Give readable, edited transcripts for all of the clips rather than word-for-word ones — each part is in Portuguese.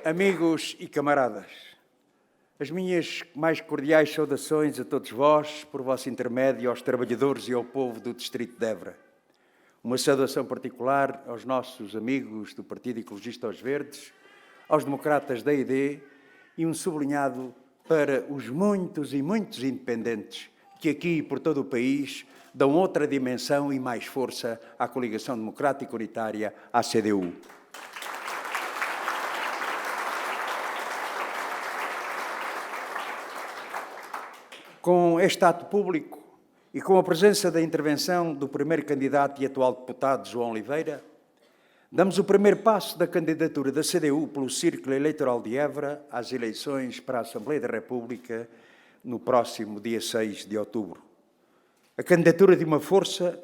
Amigos e camaradas, as minhas mais cordiais saudações a todos vós, por vosso intermédio, aos trabalhadores e ao povo do Distrito de Évora. Uma saudação particular aos nossos amigos do Partido Ecologista aos Verdes, aos democratas da ID e um sublinhado para os muitos e muitos independentes que aqui e por todo o país dão outra dimensão e mais força à coligação democrática unitária, à CDU. Com este ato público e com a presença da intervenção do primeiro candidato e atual deputado, João Oliveira, damos o primeiro passo da candidatura da CDU pelo Círculo Eleitoral de Évora às eleições para a Assembleia da República no próximo dia 6 de outubro. A candidatura de uma força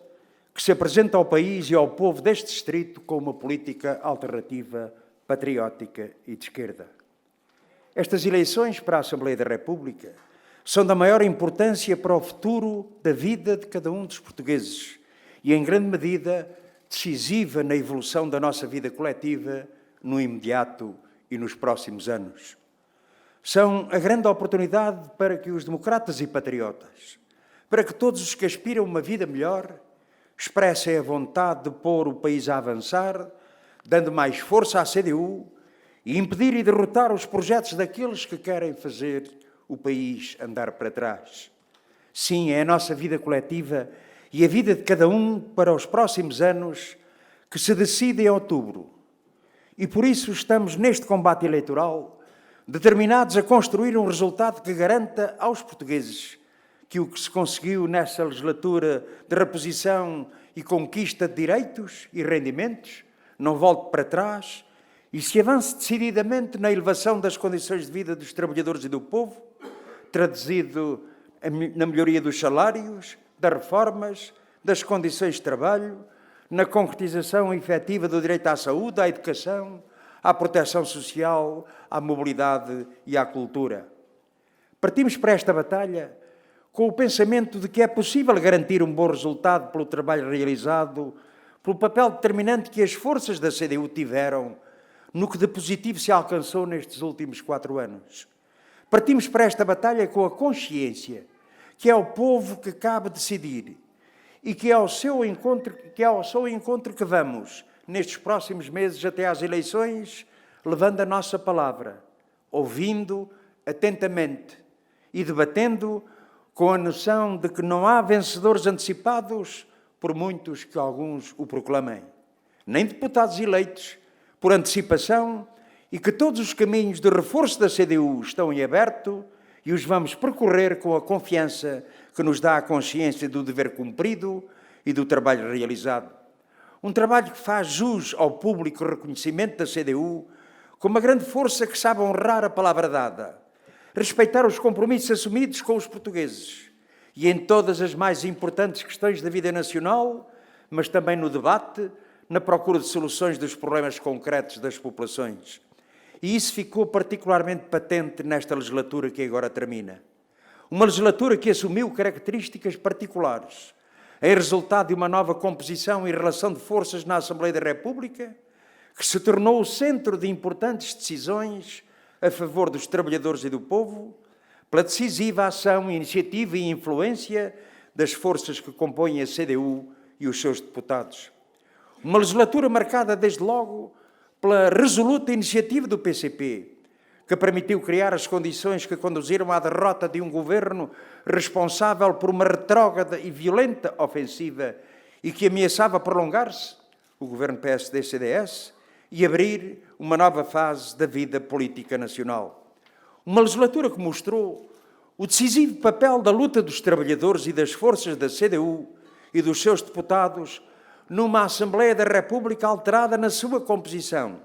que se apresenta ao país e ao povo deste distrito com uma política alternativa, patriótica e de esquerda. Estas eleições para a Assembleia da República são da maior importância para o futuro da vida de cada um dos portugueses e, em grande medida, decisiva na evolução da nossa vida coletiva no imediato e nos próximos anos. São a grande oportunidade para que os democratas e patriotas, para que todos os que aspiram a uma vida melhor, expressem a vontade de pôr o país a avançar, dando mais força à CDU e impedir e derrotar os projetos daqueles que querem fazer o país andar para trás. Sim, é a nossa vida coletiva e a vida de cada um para os próximos anos que se decide em outubro. E por isso estamos neste combate eleitoral determinados a construir um resultado que garanta aos portugueses que o que se conseguiu nessa legislatura de reposição e conquista de direitos e rendimentos não volte para trás e se avance decididamente na elevação das condições de vida dos trabalhadores e do povo, traduzido na melhoria dos salários, das reformas, das condições de trabalho, na concretização efetiva do direito à saúde, à educação, à proteção social, à mobilidade e à cultura. Partimos para esta batalha com o pensamento de que é possível garantir um bom resultado pelo trabalho realizado, pelo papel determinante que as forças da CDU tiveram no que de positivo se alcançou nestes últimos 4 anos. Partimos para esta batalha com a consciência que é ao povo que cabe decidir e que é ao seu encontro que vamos, nestes próximos meses até às eleições, levando a nossa palavra, ouvindo atentamente e debatendo com a noção de que não há vencedores antecipados, por muitos que alguns o proclamem, nem deputados eleitos por antecipação, e que todos os caminhos de reforço da CDU estão em aberto e os vamos percorrer com a confiança que nos dá a consciência do dever cumprido e do trabalho realizado. Um trabalho que faz jus ao público reconhecimento da CDU como uma grande força que sabe honrar a palavra dada, respeitar os compromissos assumidos com os portugueses e em todas as mais importantes questões da vida nacional, mas também no debate, na procura de soluções dos problemas concretos das populações. E isso ficou particularmente patente nesta legislatura que agora termina. Uma legislatura que assumiu características particulares, em resultado de uma nova composição e relação de forças na Assembleia da República, que se tornou o centro de importantes decisões a favor dos trabalhadores e do povo, pela decisiva ação, iniciativa e influência das forças que compõem a CDU e os seus deputados. Uma legislatura marcada, desde logo, pela resoluta iniciativa do PCP, que permitiu criar as condições que conduziram à derrota de um governo responsável por uma retrógrada e violenta ofensiva e que ameaçava prolongar-se, o governo PSD-CDS, e abrir uma nova fase da vida política nacional. Uma legislatura que mostrou o decisivo papel da luta dos trabalhadores e das forças da CDU e dos seus deputados numa Assembleia da República alterada na sua composição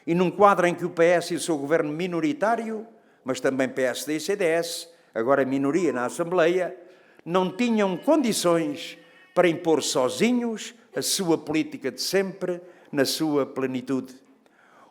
e num quadro em que o PS e o seu governo minoritário, mas também PSD e CDS, agora minoria na Assembleia, não tinham condições para impor sozinhos a sua política de sempre na sua plenitude.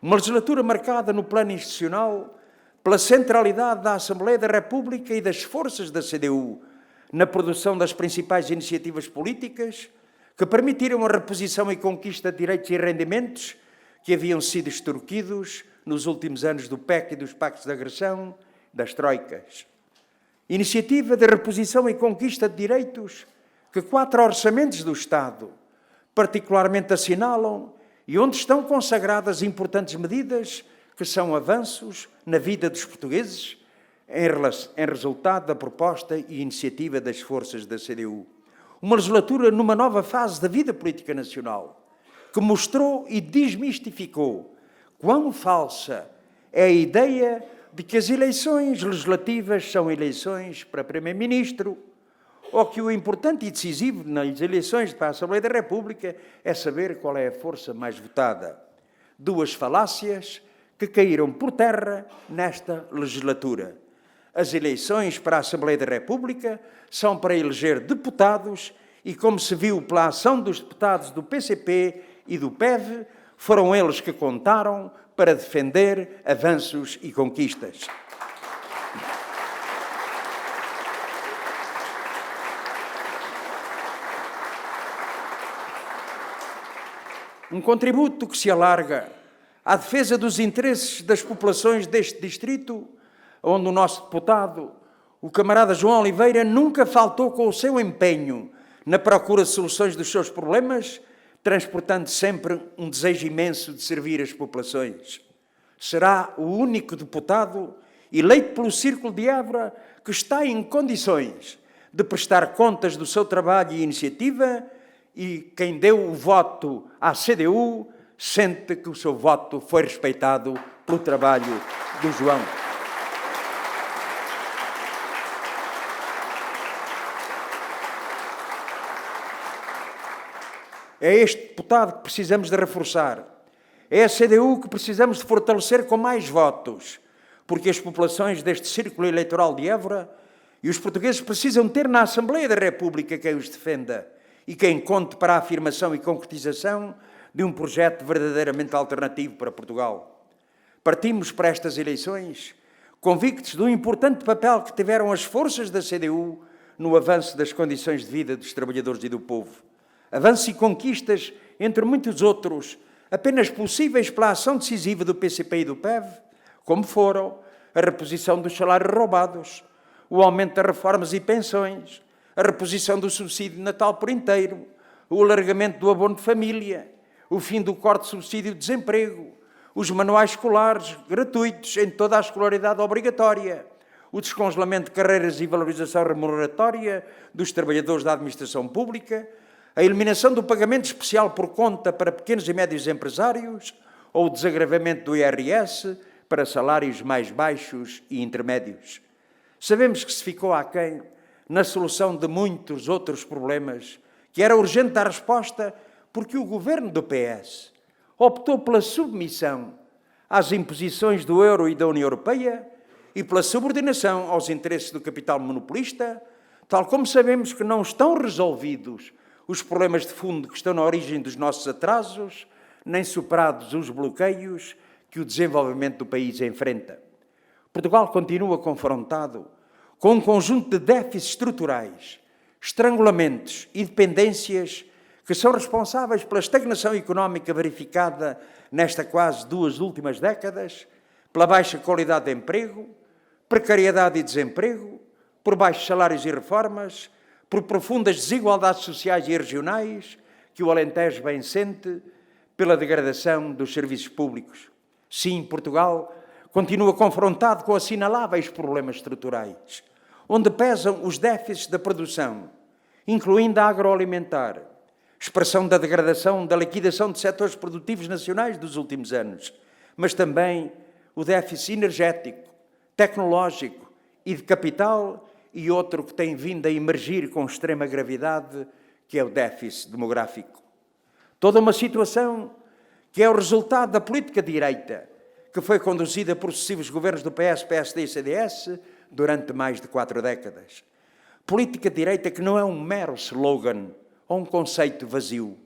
Uma legislatura marcada no plano institucional pela centralidade da Assembleia da República e das forças da CDU na produção das principais iniciativas políticas que permitiram a reposição e conquista de direitos e rendimentos que haviam sido extorquidos nos últimos anos do PEC e dos pactos de agressão, das troicas. Iniciativa de reposição e conquista de direitos que 4 orçamentos do Estado particularmente assinalam e onde estão consagradas importantes medidas que são avanços na vida dos portugueses em resultado da proposta e iniciativa das forças da CDU. Uma legislatura numa nova fase da vida política nacional, que mostrou e desmistificou quão falsa é a ideia de que as eleições legislativas são eleições para Primeiro-Ministro, ou que o importante e decisivo nas eleições para a Assembleia da República é saber qual é a força mais votada. 2 falácias que caíram por terra nesta legislatura. As eleições para a Assembleia da República são para eleger deputados e, como se viu pela ação dos deputados do PCP e do PEV, foram eles que contaram para defender avanços e conquistas. Um contributo que se alarga à defesa dos interesses das populações deste distrito, onde o nosso deputado, o camarada João Oliveira, nunca faltou com o seu empenho na procura de soluções dos seus problemas, transportando sempre um desejo imenso de servir as populações. Será o único deputado eleito pelo Círculo de Évora que está em condições de prestar contas do seu trabalho e iniciativa, e quem deu o voto à CDU sente que o seu voto foi respeitado pelo trabalho do João. É este deputado que precisamos de reforçar. É a CDU que precisamos de fortalecer com mais votos, porque as populações deste círculo eleitoral de Évora e os portugueses precisam ter na Assembleia da República quem os defenda e quem conte para a afirmação e concretização de um projeto verdadeiramente alternativo para Portugal. Partimos para estas eleições convictos do importante papel que tiveram as forças da CDU no avanço das condições de vida dos trabalhadores e do povo. Avanços e conquistas, entre muitos outros, apenas possíveis pela ação decisiva do PCP e do PEV, como foram a reposição dos salários roubados, o aumento das reformas e pensões, a reposição do subsídio de Natal por inteiro, o alargamento do abono de família, o fim do corte de subsídio de desemprego, os manuais escolares gratuitos em toda a escolaridade obrigatória, o descongelamento de carreiras e valorização remuneratória dos trabalhadores da administração pública, a eliminação do pagamento especial por conta para pequenos e médios empresários ou o desagravamento do IRS para salários mais baixos e intermédios. Sabemos que se ficou aquém na solução de muitos outros problemas, que era urgente dar resposta porque o governo do PS optou pela submissão às imposições do euro e da União Europeia e pela subordinação aos interesses do capital monopolista, tal como sabemos que não estão resolvidos os problemas de fundo que estão na origem dos nossos atrasos, nem superados os bloqueios que o desenvolvimento do país enfrenta. Portugal continua confrontado com um conjunto de déficits estruturais, estrangulamentos e dependências que são responsáveis pela estagnação económica verificada nesta quase 2 últimas décadas, pela baixa qualidade de emprego, precariedade e desemprego, por baixos salários e reformas, por profundas desigualdades sociais e regionais que o Alentejo bem sente, pela degradação dos serviços públicos. Sim, Portugal continua confrontado com assinaláveis problemas estruturais, onde pesam os déficits da produção, incluindo a agroalimentar, expressão da degradação da liquidação de setores produtivos nacionais dos últimos anos, mas também o déficit energético, tecnológico e de capital, e outro que tem vindo a emergir com extrema gravidade, que é o déficit demográfico. Toda uma situação que é o resultado da política de direita, que foi conduzida por sucessivos governos do PS, PSD e CDS durante mais de 4 décadas. Política de direita que não é um mero slogan ou um conceito vazio.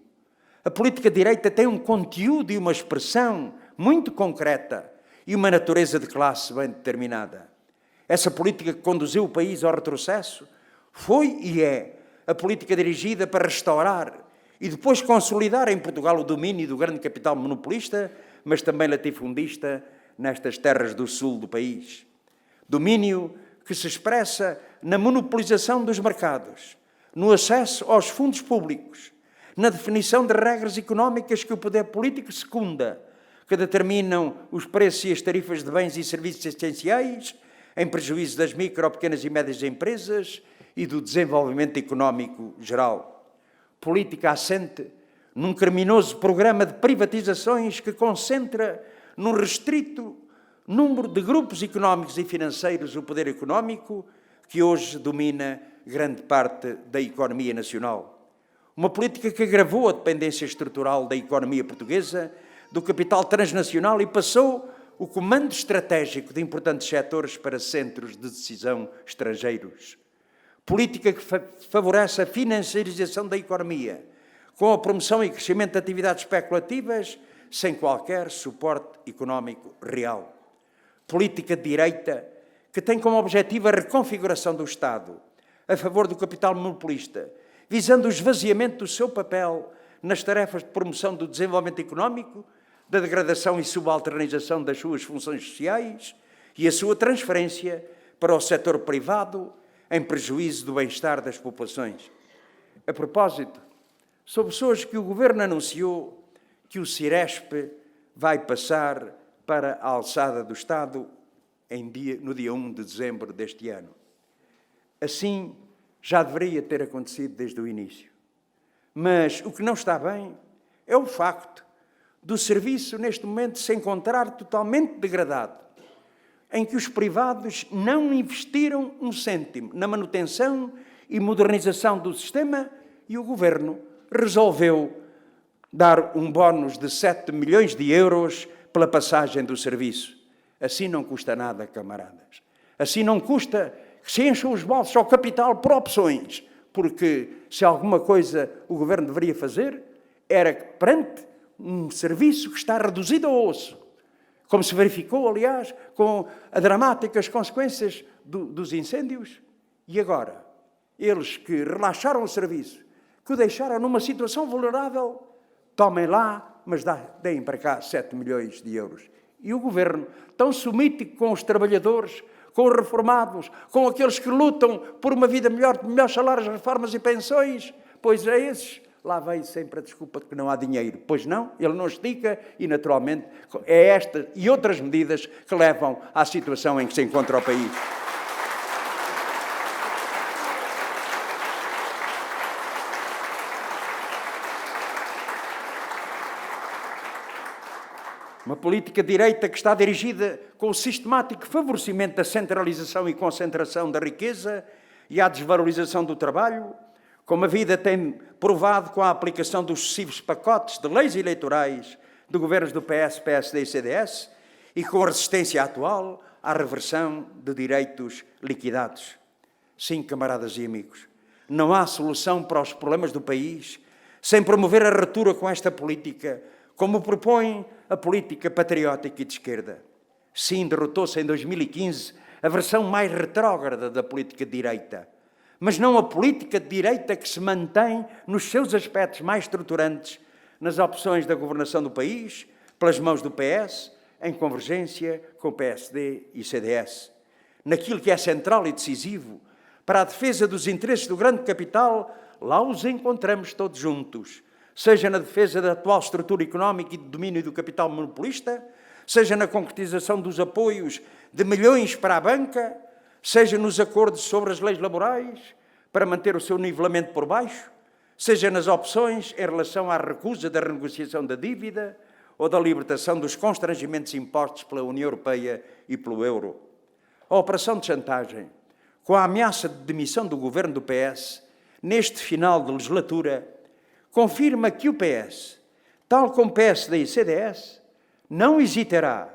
A política de direita tem um conteúdo e uma expressão muito concreta e uma natureza de classe bem determinada. Essa política que conduziu o país ao retrocesso foi e é a política dirigida para restaurar e depois consolidar em Portugal o domínio do grande capital monopolista, mas também latifundista, nestas terras do sul do país. Domínio que se expressa na monopolização dos mercados, no acesso aos fundos públicos, na definição de regras económicas que o poder político secunda, que determinam os preços e as tarifas de bens e serviços essenciais, em prejuízo das micro, pequenas e médias empresas e do desenvolvimento económico geral. Política assente num criminoso programa de privatizações que concentra num restrito número de grupos económicos e financeiros o poder económico que hoje domina grande parte da economia nacional. Uma política que agravou a dependência estrutural da economia portuguesa do capital transnacional e passou o comando estratégico de importantes setores para centros de decisão estrangeiros. Política que favorece a financiarização da economia, com a promoção e crescimento de atividades especulativas, sem qualquer suporte económico real. Política de direita que tem como objetivo a reconfiguração do Estado a favor do capital monopolista, visando o esvaziamento do seu papel nas tarefas de promoção do desenvolvimento económico, da degradação e subalternização das suas funções sociais e a sua transferência para o setor privado em prejuízo do bem-estar das populações. A propósito, soube-se hoje que o Governo anunciou que o Ciresp vai passar para a alçada do Estado no dia 1 de dezembro deste ano. Assim, já deveria ter acontecido desde o início. Mas o que não está bem é o facto do serviço, neste momento, se encontrar totalmente degradado, em que os privados não investiram um cêntimo na manutenção e modernização do sistema e o Governo resolveu dar um bónus de 7 milhões de euros pela passagem do serviço. Assim não custa nada, camaradas. Assim não custa que se encham os bolsos ao capital por opções, porque se alguma coisa o Governo deveria fazer, era que, perante um serviço que está reduzido ao osso, como se verificou, aliás, com as dramáticas consequências dos incêndios, e agora, eles que relaxaram o serviço, que o deixaram numa situação vulnerável, tomem lá, mas deem para cá 7 milhões de euros. E o Governo, tão sumítico com os trabalhadores, com os reformados, com aqueles que lutam por uma vida melhor, melhores salários, reformas e pensões, pois a esses, lá vem sempre a desculpa de que não há dinheiro. Pois não, ele não estica e, naturalmente, é esta e outras medidas que levam à situação em que se encontra o país. Uma política de direita que está dirigida com o sistemático favorecimento da centralização e concentração da riqueza e à desvalorização do trabalho, como a vida tem provado com a aplicação dos sucessivos pacotes de leis eleitorais de governos do PS, PSD e CDS e com a resistência atual à reversão de direitos liquidados. Sim, camaradas e amigos, não há solução para os problemas do país sem promover a ruptura com esta política, como propõe a política patriótica e de esquerda. Sim, derrotou-se em 2015 a versão mais retrógrada da política de direita, mas não a política de direita que se mantém nos seus aspectos mais estruturantes, nas opções da governação do país, pelas mãos do PS, em convergência com o PSD e CDS. Naquilo que é central e decisivo para a defesa dos interesses do grande capital, lá os encontramos todos juntos, seja na defesa da atual estrutura económica e de domínio do capital monopolista, seja na concretização dos apoios de milhões para a banca, seja nos acordos sobre as leis laborais para manter o seu nivelamento por baixo, seja nas opções em relação à recusa da renegociação da dívida ou da libertação dos constrangimentos impostos pela União Europeia e pelo euro. A operação de chantagem, com a ameaça de demissão do governo do PS, neste final de legislatura, confirma que o PS, tal como PSD e CDS, não hesitará,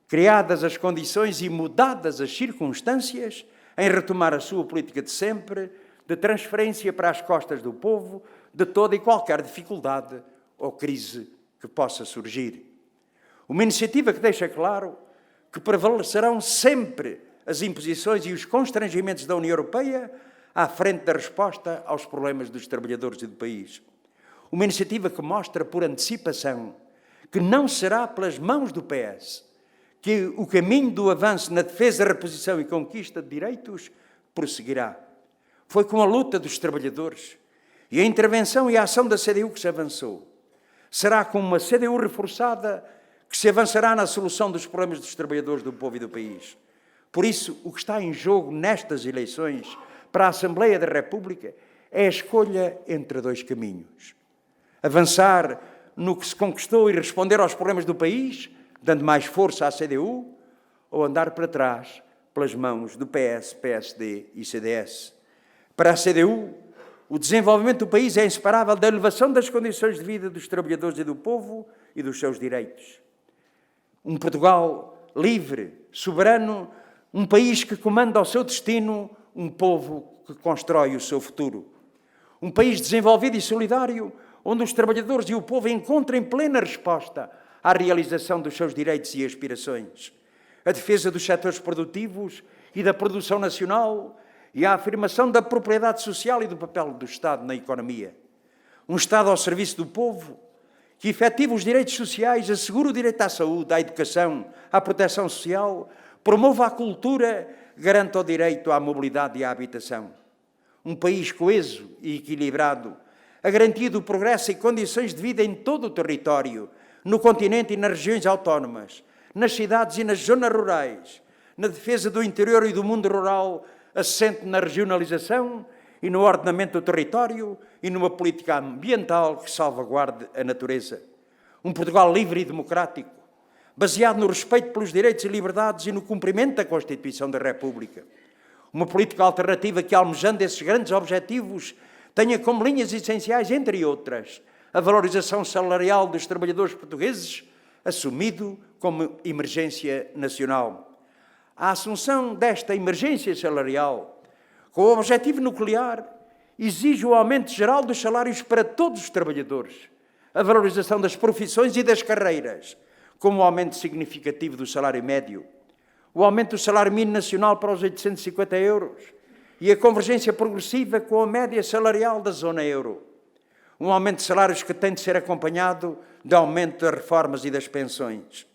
criadas as condições e mudadas as circunstâncias, em retomar a sua política de sempre, de transferência para as costas do povo, de toda e qualquer dificuldade ou crise que possa surgir. Uma iniciativa que deixa claro que prevalecerão sempre as imposições e os constrangimentos da União Europeia à frente da resposta aos problemas dos trabalhadores e do país. Uma iniciativa que mostra por antecipação que não será pelas mãos do PS que o caminho do avanço na defesa, reposição e conquista de direitos prosseguirá. Foi com a luta dos trabalhadores e a intervenção e a ação da CDU que se avançou. Será com uma CDU reforçada que se avançará na solução dos problemas dos trabalhadores, do povo e do país. Por isso, o que está em jogo nestas eleições para a Assembleia da República é a escolha entre dois caminhos. Avançar no que se conquistou e responder aos problemas do país, dando mais força à CDU, ou andar para trás pelas mãos do PS, PSD e CDS. Para a CDU, o desenvolvimento do país é inseparável da elevação das condições de vida dos trabalhadores e do povo e dos seus direitos. Um Portugal livre, soberano, um país que comanda o seu destino, um povo que constrói o seu futuro. Um país desenvolvido e solidário, onde os trabalhadores e o povo encontrem plena resposta à realização dos seus direitos e aspirações. A defesa dos setores produtivos e da produção nacional e a afirmação da propriedade social e do papel do Estado na economia. Um Estado ao serviço do povo, que efetiva os direitos sociais, assegura o direito à saúde, à educação, à proteção social, promova a cultura, garanta o direito à mobilidade e à habitação. Um país coeso e equilibrado, a garantia do progresso e condições de vida em todo o território, no continente e nas regiões autónomas, nas cidades e nas zonas rurais, na defesa do interior e do mundo rural, assente na regionalização e no ordenamento do território e numa política ambiental que salvaguarde a natureza. Um Portugal livre e democrático, baseado no respeito pelos direitos e liberdades e no cumprimento da Constituição da República. Uma política alternativa que, almejando esses grandes objetivos, tenha como linhas essenciais, entre outras, a valorização salarial dos trabalhadores portugueses, assumido como emergência nacional. A assunção desta emergência salarial, com o objetivo nuclear, exige o aumento geral dos salários para todos os trabalhadores, a valorização das profissões e das carreiras, como o aumento significativo do salário médio, o aumento do salário mínimo nacional para os 850 euros e a convergência progressiva com a média salarial da zona euro. Um aumento de salários que tem de ser acompanhado de aumento das reformas e das pensões.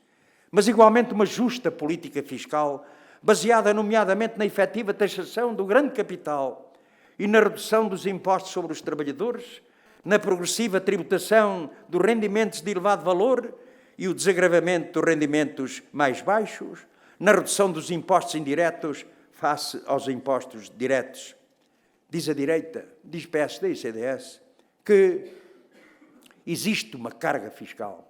Mas, igualmente, uma justa política fiscal, baseada nomeadamente na efetiva taxação do grande capital e na redução dos impostos sobre os trabalhadores, na progressiva tributação dos rendimentos de elevado valor e o desagravamento dos rendimentos mais baixos, na redução dos impostos indiretos face aos impostos diretos. Diz a direita, diz PSD e CDS, que existe uma carga fiscal.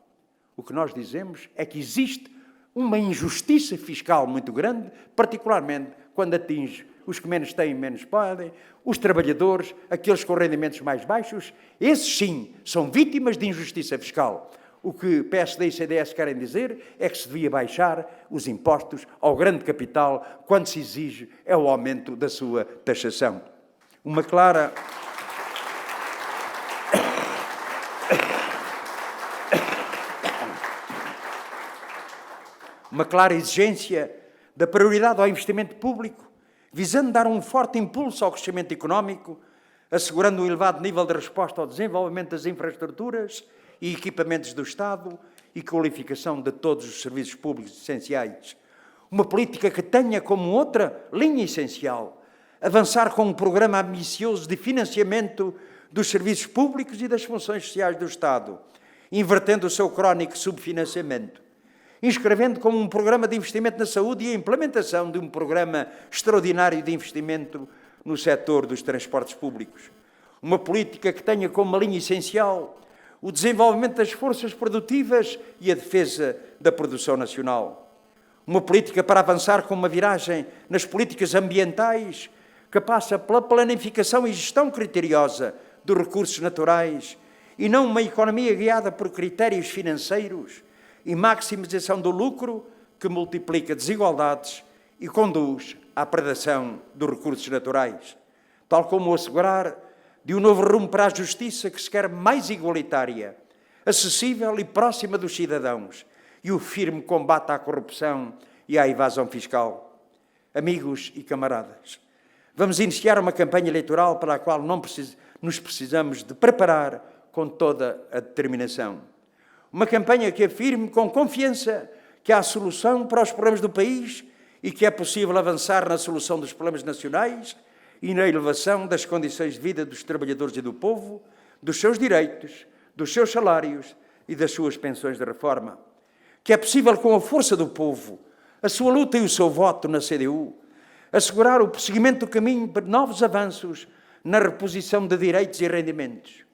O que nós dizemos é que existe uma injustiça fiscal muito grande, particularmente quando atinge os que menos têm, menos podem, os trabalhadores, aqueles com rendimentos mais baixos, esses sim são vítimas de injustiça fiscal. O que PSD e CDS querem dizer é que se devia baixar os impostos ao grande capital quando se exige é o aumento da sua taxação. Uma clara exigência da prioridade ao investimento público, visando dar um forte impulso ao crescimento económico, assegurando um elevado nível de resposta ao desenvolvimento das infraestruturas e equipamentos do Estado e qualificação de todos os serviços públicos essenciais. Uma política que tenha como outra linha essencial avançar com um programa ambicioso de financiamento dos serviços públicos e das funções sociais do Estado, invertendo o seu crónico subfinanciamento, inscrevendo como um programa de investimento na saúde e a implementação de um programa extraordinário de investimento no setor dos transportes públicos. Uma política que tenha como linha essencial o desenvolvimento das forças produtivas e a defesa da produção nacional. Uma política para avançar com uma viragem nas políticas ambientais que passa pela planificação e gestão criteriosa dos recursos naturais e não uma economia guiada por critérios financeiros e maximização do lucro que multiplica desigualdades e conduz à predação dos recursos naturais, tal como assegurar de um novo rumo para a justiça que se quer mais igualitária, acessível e próxima dos cidadãos e o firme combate à corrupção e à evasão fiscal. Amigos e camaradas, vamos iniciar uma campanha eleitoral para a qual nos precisamos de preparar com toda a determinação. Uma campanha que afirme com confiança que há solução para os problemas do país e que é possível avançar na solução dos problemas nacionais e na elevação das condições de vida dos trabalhadores e do povo, dos seus direitos, dos seus salários e das suas pensões de reforma. Que é possível, com a força do povo, a sua luta e o seu voto na CDU, assegurar o prosseguimento do caminho para novos avanços na reposição de direitos e rendimentos.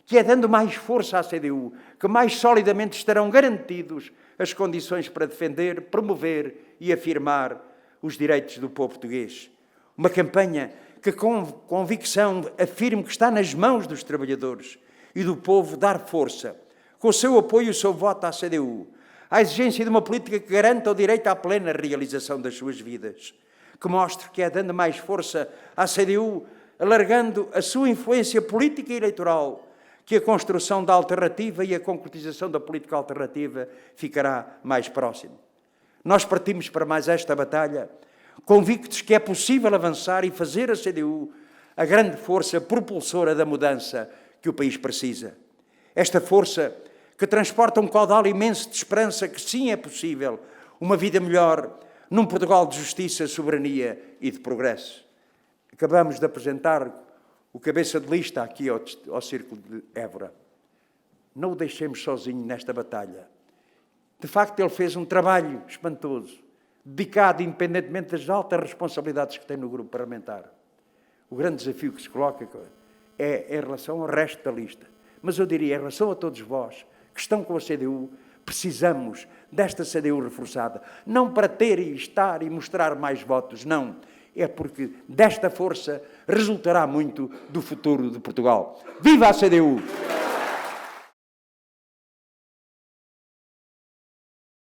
Que é dando mais força à CDU que mais solidamente estarão garantidos as condições para defender, promover e afirmar os direitos do povo português. Uma campanha que com convicção afirme que está nas mãos dos trabalhadores e do povo dar força, com o seu apoio e o seu voto à CDU, à exigência de uma política que garanta o direito à plena realização das suas vidas, que mostre que é dando mais força à CDU, alargando a sua influência política e eleitoral, que a construção da alternativa e a concretização da política alternativa ficará mais próximo. Nós partimos para mais esta batalha, convictos que é possível avançar e fazer a CDU a grande força propulsora da mudança que o país precisa. Esta força que transporta um caudal imenso de esperança que sim é possível uma vida melhor num Portugal de justiça, soberania e de progresso. Acabamos de apresentar o cabeça de lista aqui ao Círculo de Évora. Não o deixemos sozinho nesta batalha. De facto, ele fez um trabalho espantoso, dedicado independentemente das altas responsabilidades que tem no grupo parlamentar. O grande desafio que se coloca é em relação ao resto da lista. Mas eu diria, em relação a todos vós que estão com a CDU, precisamos desta CDU reforçada. Não para ter e estar e mostrar mais votos, não. É porque desta força resultará muito do futuro de Portugal. Viva a CDU!